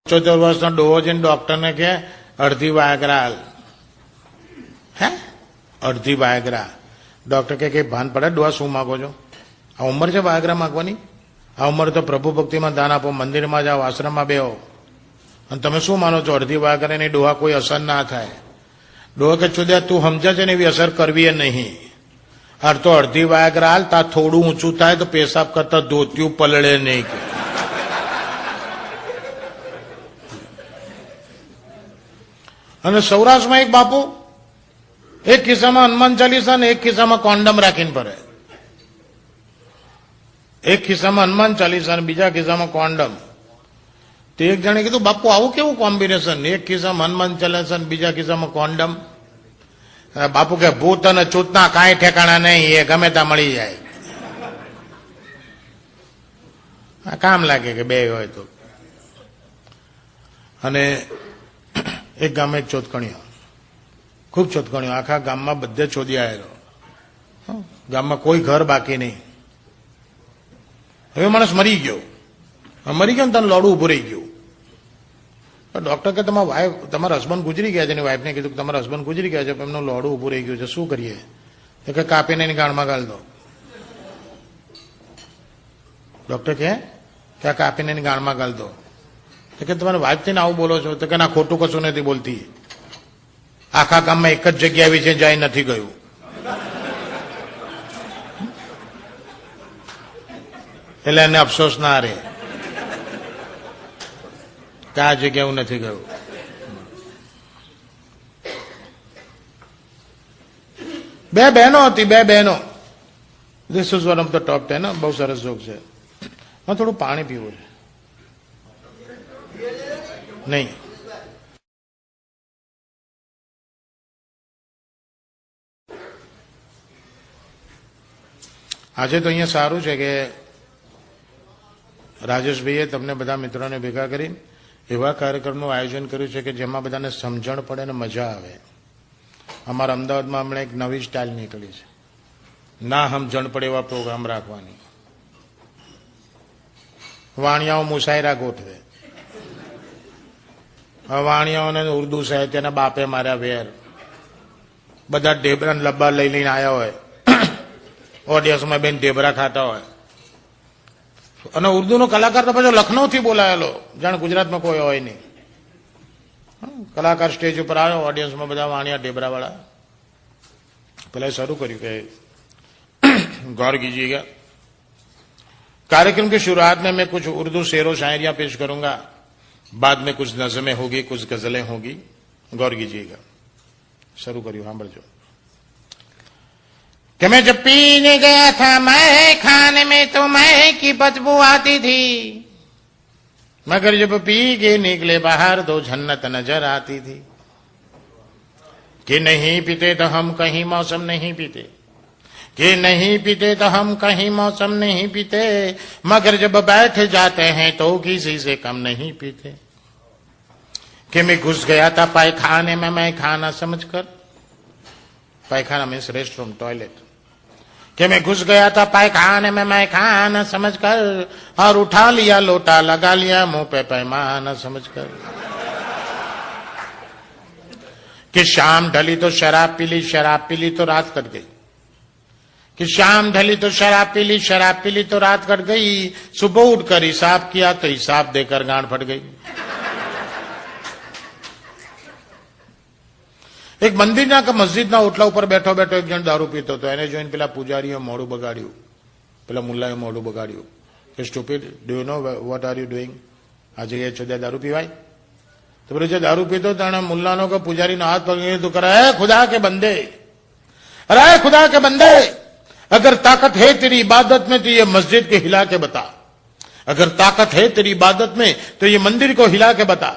75 વર્ષનો ડોહો જઈને ડોક્ટરને કે અડધી વાયગ્રા હાલ. હે અડધી વાયગ્રા. ડોક્ટર કે ભાન પડે ડોહા શું માગો છો? આ ઉંમર છે વાયગ્રા માગવાની? આ ઉંમર તો પ્રભુ ભક્તિમાં દાન આપો, મંદિરમાં જાઓ, આશ્રમમાં બેહો, અને તમે શું માનો છો અડધી વાયગ્રાની ડોહા કોઈ અસર ના થાય? ડોહા કે ચુદ્યા તું સમજે છે ને એવી અસર કરવી એ નહીં. અર તો અડધી વાયગ્રા હાલ, તા થોડું ઊંચું થાય તો પેશાબ કરતા ધોતિયું પલળે નહીં. કે અને સૌરાષ્ટ્રમાં એક બાપુ એક ખિસ્સામાં હનુમાન ચાલીસા ને એક ખિસ્સામાં કોન્ડમ રાખીને ફરે. એક ખિસ્સામાં હનુમાન ચાલીસા ને બીજા ખિસ્સામાં કોન્ડમ. તો એક જણે કીધું બાપુ આવું કેવું કોમ્બિનેશન, એક ખિસ્સામાં હનુમાન ચાલીસા ને બીજા ખિસ્સામાં કોન્ડમ? બાપુ કે ભૂત અને ચૂતના કાંઈ ઠેકાણા નહીં, એ ગમે ત્યાં મળી જાય. કામ લાગે કે બે હોય તો. અને એક ગામમાં એક ચોતકણીઓ, ખૂબ ચોતકણીઓ, આખા ગામમાં બધે ચોદી આવેલો. ગામમાં કોઈ ઘર બાકી નહીં. હવે માણસ મરી ગયો, મરી ગયો ને તને લોડું ઉભું રહી ગયું. ડોક્ટર કે તમારા વાઈફ, તમારા હસબન્ડ ગુજરી ગયા છે. એની વાઈફને કીધું કે તમારા હસબન્ડ ગુજરી ગયા છે, પણ એમનું લોડું ઉભું રહી ગયું છે, શું કરીએ? તો કે કાપીને એની ગાળમાં ગાળ દો. ડોક્ટર કે આ કાપીને એની ગાળમાં ગાળ દો. તો કે તમારા વાઈફ થઈને આવું બોલો છો? તો કે ના, ખોટું કશું નથી બોલતી. આખા ગામમાં એક જ જગ્યા આવી છે જાય નથી ગયું. એટલે એને અફસોસ ના રહે કે આ જગ્યા હું નથી ગયું. બે બહેનો હતી, બે બહેનો. This is one of the top 10. બહુ સરસ જોક છે. મને થોડું પાણી પીવું છે. નહીં, આજે તો અહીંયા સારું છે કે રાજેશભાઈએ તમને બધા મિત્રોને ભેગા કરી એવા કાર્યક્રમનું આયોજન કર્યું છે કે જેમાં બધાને સમજણ પડે અને મજા આવે. અમારા અમદાવાદમાં હમણાં એક નવી સ્ટાઇલ નીકળી છે, ના સમજણ પડે એવા પ્રોગ્રામ રાખવાની. વાણિયાઓ મુશાયરા ગોઠવે. વાણિયાઓને ઉર્દુ સાહિત્યના બાપે માર્યા વેર. બધા ઢેબરા લબ્બા લઈ લઈને આવ્યા હોય, ઓડિયન્સમાં બેન ઢેબરા ખાતા હોય. અને ઉર્દુનો કલાકાર તો પાછો લખનૌથી બોલાયેલો, જાણે ગુજરાતમાં કોઈ હોય નહીં. કલાકાર સ્ટેજ ઉપર આવ્યો, ઓડિયન્સમાં બધા વાણિયા ઢેબરા વાળા. પેલા શરૂ કર્યું કે गौर कीजिएगा, कार्यक्रम की शुरुआत में मैं कुछ उर्दू शेरों शायरियां पेश करूंगा, बाद में कुछ नज़में होगी, कुछ गजलें होगी. गौर कीजिएगा. शुरू करियो, हाँ बढ़ो. कि मैं जब पीने गया था मैं खाने में तो मैं की बदबू आती थी, मगर जब पी के निकले बाहर तो जन्नत नजर आती थी. कि नहीं पीते तो हम कहीं मौसम नहीं पीते, कि नहीं पीते तो हम कहीं मौसम नहीं पीते, मगर जब बैठ जाते हैं तो किसी से कम नहीं पीते. कि मैं घुस गया था पायखाने में मैं खाना समझकर, पायखाना मीन्स रेस्ट रूम, टॉयलेट. कि मैं घुस गया था पायखाने में मैं खाना समझकर, और उठा लिया लोटा लगा लिया मुंह पे पैमाना समझकर. कि शाम ढली तो शराब पी ली, शराब पी ली तो रात कट गई. कि शाम ढली तो शराब पी ली, शराब पी ली तो रात कट गई. सुबह उठकर हिसाब किया तो हिसाब देकर गांठ फट गई. એક મંદિરના કે મસ્જિદના ઓટલા ઉપર બેઠો બેઠો એક જણ દારૂ પીતો હતો. એને જોઈને પેલા પૂજારીએ મોઢું બગાડ્યું, પેલા મુલ્લાએ મોઢું બગાડ્યું કે stupid, do you know what are you doing? આ જગ્યાએ ચોદ્યા દારૂ પીવાય? તો પેલો જે દારૂ પીતો તેને મુલ્લાનો કે પુજારીનો હાથ પકડી તો કરે, હે ખુદા કે બંદે, અરે खुदा के बंदे, अगर ताकत है तेरी इबादत में तो ये मस्जिद को हिला के बता, अगर ताकत है तेरी इबादत में तो ये मंदिर को हिला के बता,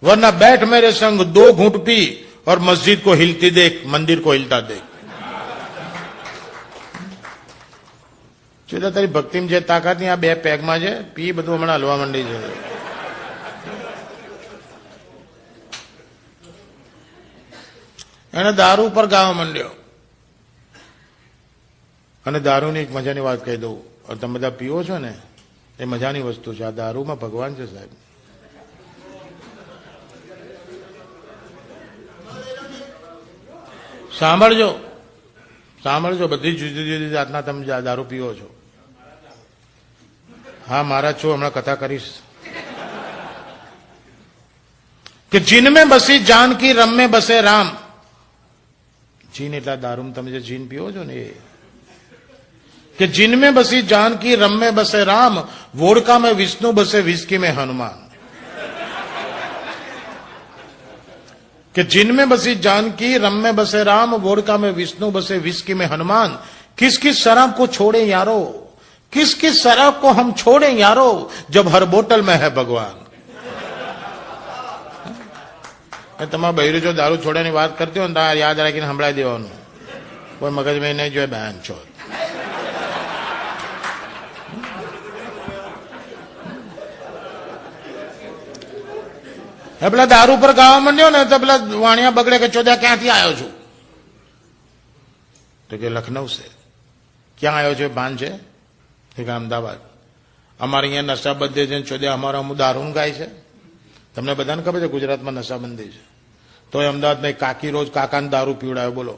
वरना बैठ मेरे संग 2 घूंट पी और मस्जिद को हिलती देख, मंदिर को हिलता देख. જોતા તારી ભક્તિમાં જે તાકાત ની આ 2 પેગમાં છે, પી બધું હમણાં હલવા માંડી છે. એને દારૂ ઉપર ગાવા માંડ્યો. અને દારૂની એક મજાની વાત કહી દઉં, તમે બધા પીવો છો ને, એ મજાની વસ્તુ છે. આ દારૂમાં ભગવાન છે સાહેબ. સાંભળજો સાંભળજો, બધી જુદી જુદી જાતના તમે દારૂ પીવો છો. હા, મારા છો, હમણાં કથા કરીશ. કે જીન બસી જાનકી, રમ में બસે રામ. જીન એટલા દારૂ તમે જે જીન પીવો છો ને એ. कि जिनमें बसी जानकी, रम में बसे राम, वोडका में विष्णु बसे, विस्की में हनुमान. कि जिनमें बसी जानकी, रम में बसे राम, वोडका में विष्णु बसे, विस्की में हनुमान. किस किस शराब को छोड़े यारो, किस किस शराब को हम छोड़े यारो, जब हर बोतल में है भगवान. તમારા બૈરું જો દારૂ છોડવાની વાત કરતી હોય ને તો યાદ રાખીને સંભળાઈ દેવાનું, કોઈ મગજમાં નહીં જોઈએ બહેન છો. પેલા દારૂ પર ગાવા માંડ્યો ને તો પેલા વાણિયા બગડે કે ચોદ્યા ક્યાંથી આવ્યો છું, તો કે લખનઉ છે. ક્યાં આવ્યો છે? ભાન છે કે અમદાવાદ. અમારે અહીંયા નશાબંધી છે, ચોદ્યા અમારા અમુક દારૂ ગાય છે. તમને બધાને ખબર છે ગુજરાતમાં નશાબંધી છે, તો અમદાવાદમાં એક કાકી રોજ કાકાને દારૂ પીવડાયો. બોલો,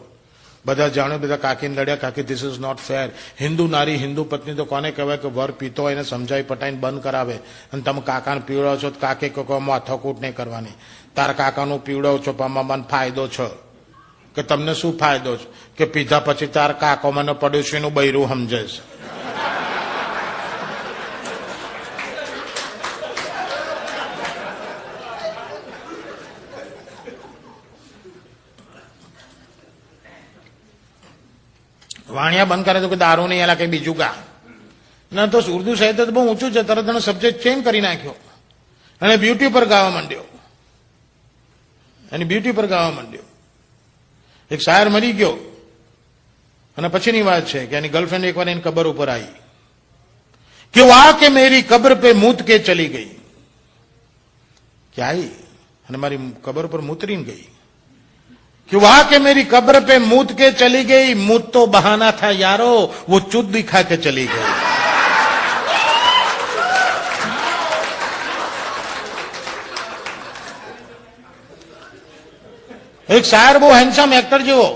બધા જાણ્યું, બધા કાકીને લડ્યા. કાકી, this is not fair. Hindu નારી, હિન્દુ પત્ની તો કોને કહેવાય કે વર પીતો હોય એને સમજાવી પટાઈને બંધ કરાવે, અને તમે કાકાને પીવડાવો છો તો કાકે કોઈ માથાકૂટ નહીં કરવાની. તાર કાકાનું પીવડાવો છો પણ મને ફાયદો છે. કે તમને શું ફાયદો છે? કે પીધા પછી તાર કાકો મને પડોશીનું બૈરું સમજે છે. વાણિયા બંધ કરે તો કે દારૂ નહીં, એલા કઈ બીજું ગા. ના તો ઉર્દુ સાહિત્ય તો બહુ ઊંચું છે, તરત એનો સબ્જેક્ટ ચેન્જ કરી નાખ્યો અને બ્યુટી પર ગાવા માંડ્યો. એની બ્યુટી પર ગાવા માંડ્યો. એક શાયર મરી ગયો અને પછીની વાત છે કે એની ગર્લફ્રેન્ડ એકવાર એની કબર ઉપર આવી કે વાહ કે મેરી કબર પે મૂત કે ચલી ગઈ. કે આવી અને મારી કબર ઉપર મૂતરીને ગઈ. कि वहां के मेरी कब्र पे मूत के चली गई, मूत तो बहाना था यारो, वो चुद दिखा के चली गई. એક શાયર બહુ હેન્ડસમ એક્ટર જેવો,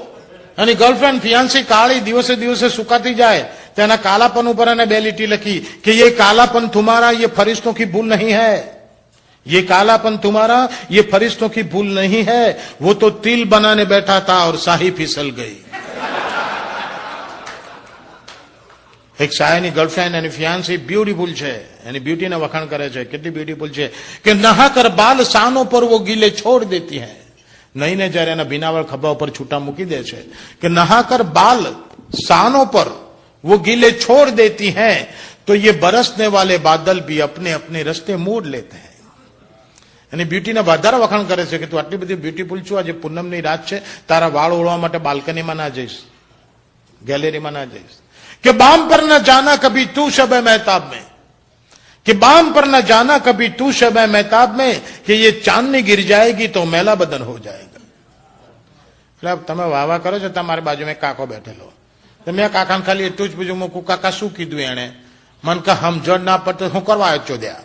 એની ગર્લફ્રેન્ડ ફિયાન્સી કાળી દિવસે દિવસે સુકાતી જાય, તેના કાલાપન ઉપર એને બે લીટી લખી કે ये कालापन तुम्हारा ये फरिश्तों की भूल नहीं है, ये कालापन तुम्हारा ये फरिश्तों की भूल नहीं है, वो तो तिल बनाने बैठा था और शाही फिसल गई. એક શાયરની ગર્લફ્રેન્ડ એની ફિયાન્સી બ્યુટીફુલ છે, એની બ્યુટીને વખાણ કરે છે, કેટલી બ્યુટીફુલ છે કે નહાકર બાલ શાનો પર वो गीले छोड़ देती है. નહીં ને જયારે એના ભીનાવળ ખભા ઉપર છૂટા મૂકી દે છે કે નહાકર બાલ શાનો પર वो गीले छोड़ देती है, तो ये बरसने वाले बादल भी अपने अपने रस्ते मोड़ लेते हैं. એની બ્યુટીના વધારે વખાણ કરે છે કે તું આટલી બધી બ્યુટીફુલ છું, આજે પૂનમની રાત છે, તારા વાળ ઓળવા માટે બાલ્કનીમાં ના જઈશ, ગેલેરીમાં ના જઈશ. કે બામ પર ન જાના કભી તું શબ મહેતાબ में, कि बाम पर न जाना कभी तू शब महताब में, कि ये चांदनी गिर जाएगी तो मैला बदन हो जाएगा. એટલે તમે વાવા કરો છો, તમારી બાજુમાં કાકો બેઠેલો, મેં કાકાને ખાલી એટલું જ પૂછ્યું, મૂકું કાકા શું કીધું એને? મન કે સમજણ ના પડતો હું કરવા આવ્યો ચોદ્યા.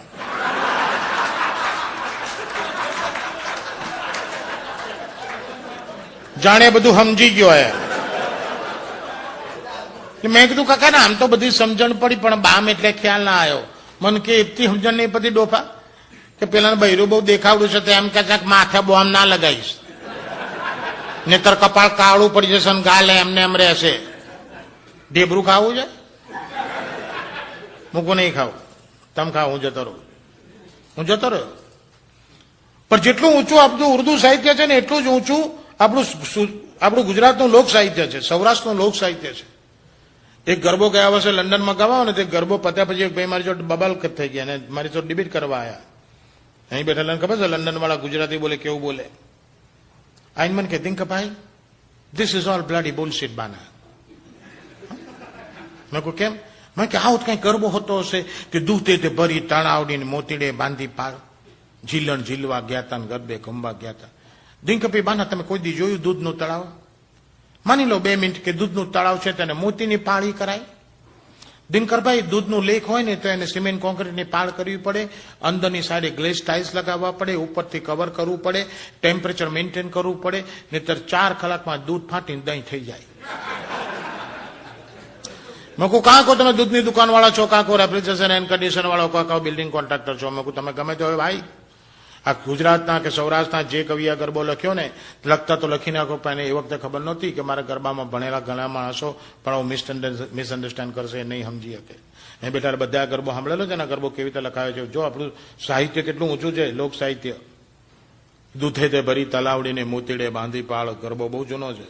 જાણે બધું સમજી ગયો હે. મેં કીધું કાકા ને આમ તો બધી સમજણ પડી, પણ બામ એટલે ખ્યાલ ના આવ્યો. મન કે એટલી સમજણ નહીં પડી ડોફા કે પેલા બૈરું બહુ દેખાવડું છે, તો એમ કે માથે બોમ્બ ના લગાવીશ, નહીતર કપાળ કાળું પડી જશે ને ગાલે એમને એમ રહેશે. ઢેબરું ખાવું છે? મૂકું નહીં ખાવું, તમે ખાવ, હું જતો રહું, હું જતો રહ્યો. પણ જેટલું ઊંચું આપણું ઉર્દુ સાહિત્ય છે ને એટલું જ ઊંચું આપણું ગુજરાતનું લોક સાહિત્ય છે, સૌરાષ્ટ્રનું લોક સાહિત્ય છે. એક ગરબો ગયા વર્ષે લંડનમાં ગવાયો ને, તે ગરબો પત્યા પછી એક ભાઈ મારી જોડે બબાલ થઈ ગયા અને મારી જોડે ડિબેટ કરવા આવ્યા. અહીં બેઠેલા ખબર છે લંડન વાળા ગુજરાતી બોલે કેવું બોલે? આઈને મને કહેતી કે ભાઈ this is all bloody bullshit બાના. મેં કહું કેમ? મેં કે આવું કઈ ગરબો હોતો હશે કે દૂધે તે ભરી તણાવડીને મોતીડે બાંધી પાર ઝીલણ ઝીલવા ગયા હતા ને ગરબે ગમવા ગયા હતા. દિનકપી બાના તમે કોઈ દી જોયું દૂધનું તળાવ? માની લો 2 મિનિટ કે દૂધનું તળાવ છે તેને મોતીની પાળી કરાય. દિનકરભાઈ, દૂધનું લેક હોય ને તો એને સિમેન્ટ કોન્ક્રીટની પાળ કરવી પડે, અંદરની સાઈડે ગ્લેસ ટાઇલ્સ લગાવવા પડે, ઉપરથી કવર કરવું પડે, ટેમ્પરેચર મેન્ટેન કરવું પડે, નહીતર 4 કલાકમાં દૂધ ફાટીને દહીં થઈ જાય. મેં કહું, કાં કહો તમે દૂધની દુકાન વાળા છો, કાં કહો રેફ્રિજરેશન એન્ડ કન્ડિશન વાળો, કાં કહો બિલ્ડિંગ કોન્ટ્રાક્ટર છો. મેં કહું તમે ગમે તે હોય ભાઈ, આ ગુજરાતના કે સૌરાષ્ટ્રના જે કવિએ ગરબો લખ્યો ને, લખતા તો લખી નાખો, પણ એ વખતે ખબર નહોતી કે મારા ગરબામાં ભણેલા ઘણા માણસો પણ હું મિસઅન્ડરસ્ટેન્ડ કરશે, નહીં સમજી શકે. એ બેટા બધા ગરબો સાંભળેલો છે ને, ગરબો કેવી રીતે લખાયો છે. જો આપણું સાહિત્ય કેટલું ઊંચું છે, લોક સાહિત્ય. દૂધે તે ભરી તલાવડીને મોતીડે બાંધી પાળ, ગરબો બહુ જૂનો છે.